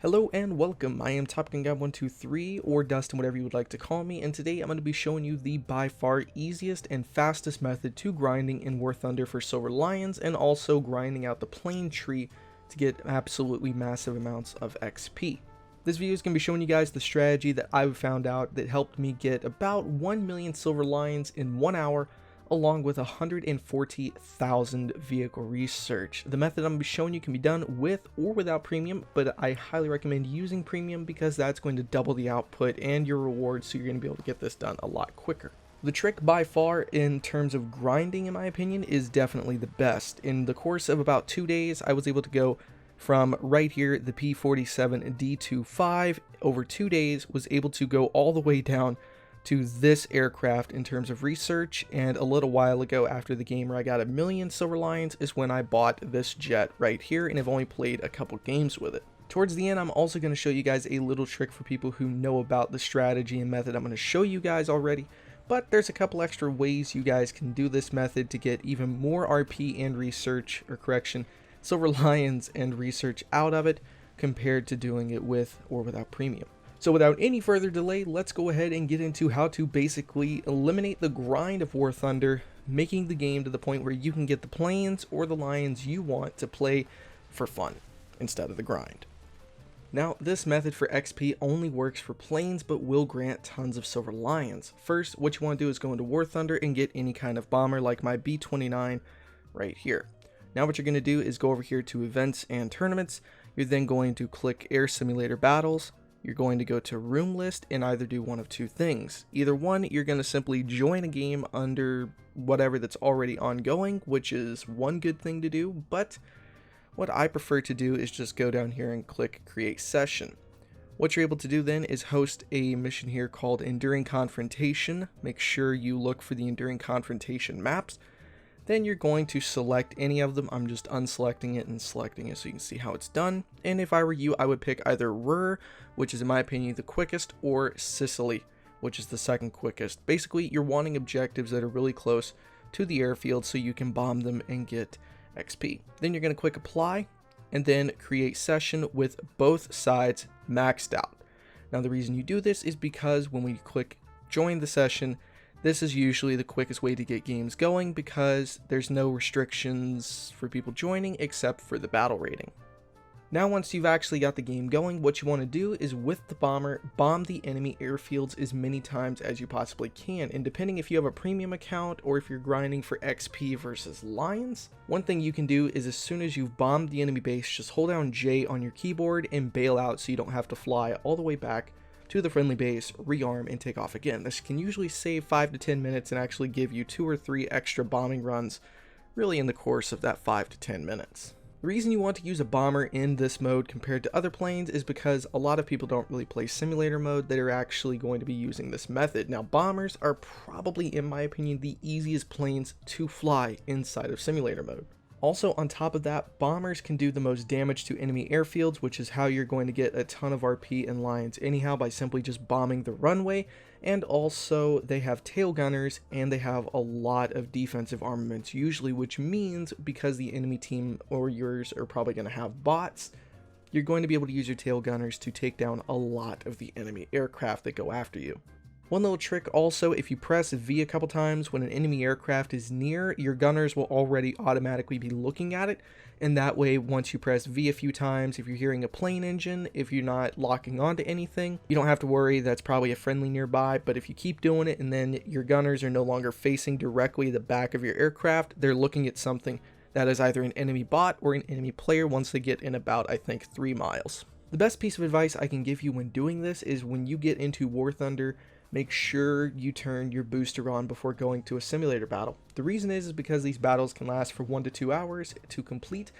Hello and welcome. I am Top Gun Guy 123 or Dustin, whatever you would like to call me, and today I'm going to be showing you the by far easiest and fastest method to grinding in War Thunder for Silver Lions, and also grinding out the plane tree to get absolutely massive amounts of XP. This video is going to be showing you guys the strategy that I've found out that helped me get about 1 million Silver Lions in 1 hour, along with 140,000 vehicle research. The method I'm going to be showing you can be done with or without premium, but I highly recommend using premium because that's going to double the output and your rewards, so you're going to be able to get this done a lot quicker. The trick by far in terms of grinding, in my opinion, is definitely the best. In the course of about 2 days, I was able to go from right here, the P47 D25, over 2 days, was able to go all the way down to this aircraft in terms of research, and a little while ago after the game where I got 1 million Silver Lions is when I bought this jet right here, and I've only played a couple games with it. Towards the end, I'm also going to show you guys a little trick for people who know about the strategy and method I'm going to show you guys already, but there's a couple extra ways you guys can do this method to get even more RP and research, or correction, Silver Lions and research out of it compared to doing it with or without premium. So without any further delay, let's go ahead and get into how to basically eliminate the grind of War Thunder, making the game to the point where you can get the planes or the lions you want to play for fun instead of the grind. Now, this method for XP only works for planes, but will grant tons of Silver Lions. First, what you want to do is go into War Thunder and get any kind of bomber like my B-29 right here. Now what you're going to do is go over here to events and tournaments. You're then going to click Air Simulator Battles. You're going to go to room list and either do one of two things. Either one, you're going to simply join a game under whatever that's already ongoing, which is one good thing to do, but what I prefer to do is just go down here and click create session. What you're able to do then is host a mission here called Enduring Confrontation. Make sure you look for the Enduring Confrontation maps. Then you're going to select any of them. I'm just unselecting it and selecting it so you can see how it's done. And if I were you, I would pick either Ruhr, which is in my opinion the quickest, or Sicily, which is the second quickest. Basically, you're wanting objectives that are really close to the airfield so you can bomb them and get XP. Then you're going to click apply and then create session with both sides maxed out. Now the reason you do this is because when we click join the session, this is usually the quickest way to get games going because there's no restrictions for people joining except for the battle rating. Now once you've actually got the game going, what you want to do is with the bomber, bomb the enemy airfields as many times as you possibly can. And depending if you have a premium account or if you're grinding for XP versus Lions, one thing you can do is as soon as you've bombed the enemy base, just hold down J on your keyboard and bail out so you don't have to fly all the way back to the friendly base, rearm, and take off again. This can usually save 5 to 10 minutes and actually give you 2 or 3 extra bombing runs really in the course of that 5 to 10 minutes. The reason you want to use a bomber in this mode compared to other planes is because a lot of people don't really play simulator mode that are actually going to be using this method. Now bombers are probably, in my opinion, the easiest planes to fly inside of simulator mode. Also, on top of that, bombers can do the most damage to enemy airfields, which is how you're going to get a ton of RP and Lions anyhow, by simply just bombing the runway. And also, they have tail gunners and they have a lot of defensive armaments usually, which means because the enemy team or yours are probably going to have bots, you're going to be able to use your tail gunners to take down a lot of the enemy aircraft that go after you. One little trick also, if you press V a couple times when an enemy aircraft is near, your gunners will already automatically be looking at it, and that way once you press V a few times, if you're hearing a plane engine, if you're not locking onto anything, you don't have to worry, that's probably a friendly nearby. But if you keep doing it and then your gunners are no longer facing directly the back of your aircraft, they're looking at something that is either an enemy bot or an enemy player once they get in about, I think, 3 miles. The best piece of advice I can give you when doing this is when you get into War Thunder, make sure you turn your booster on before going to a simulator battle. The reason is because these battles can last for 1 to 2 hours to complete,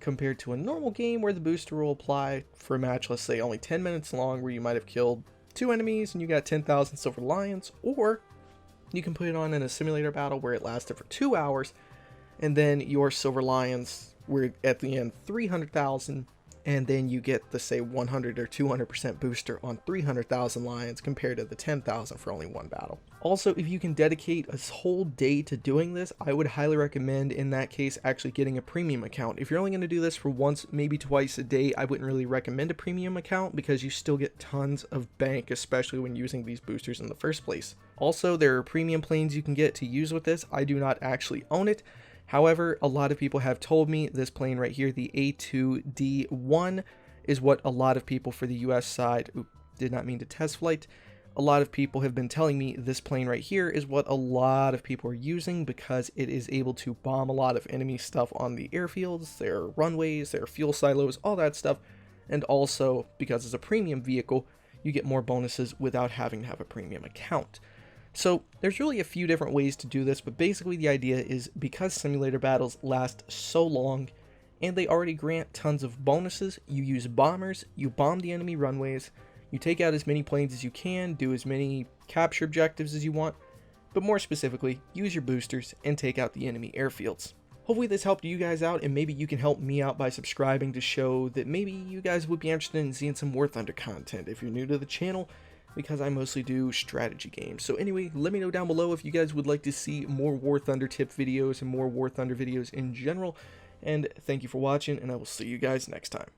compared to a normal game where the booster will apply for a match, let's say only 10 minutes long, where you might have killed 2 enemies and you got 10,000 Silver Lions. Or you can put it on in a simulator battle where it lasted for 2 hours, and then your Silver Lions were at the end 300,000, and then you get the, say, 100 or 200% booster on 300,000 lions compared to the 10,000 for only one battle. Also, if you can dedicate a whole day to doing this, I would highly recommend, in that case, actually getting a premium account. If you're only going to do this for once, maybe twice a day, I wouldn't really recommend a premium account because you still get tons of bank, especially when using these boosters in the first place. Also, there are premium planes you can get to use with this. I do not actually own it. However, a lot of people have told me this plane right here, the A2D1, is what a lot of people for the US side, did not mean to test flight, a lot of people have been telling me this plane right here is what a lot of people are using because it is able to bomb a lot of enemy stuff on the airfields, their runways, their fuel silos, all that stuff, and also because it's a premium vehicle, you get more bonuses without having to have a premium account. So there's really a few different ways to do this, but basically the idea is because simulator battles last so long and they already grant tons of bonuses, you use bombers, you bomb the enemy runways, you take out as many planes as you can, do as many capture objectives as you want, but more specifically, use your boosters and take out the enemy airfields. Hopefully this helped you guys out, and maybe you can help me out by subscribing to show that maybe you guys would be interested in seeing some War Thunder content if you're new to the channel, because I mostly do strategy games. So anyway, let me know down below if you guys would like to see more War Thunder tip videos and more War Thunder videos in general. And thank you for watching, and I will see you guys next time.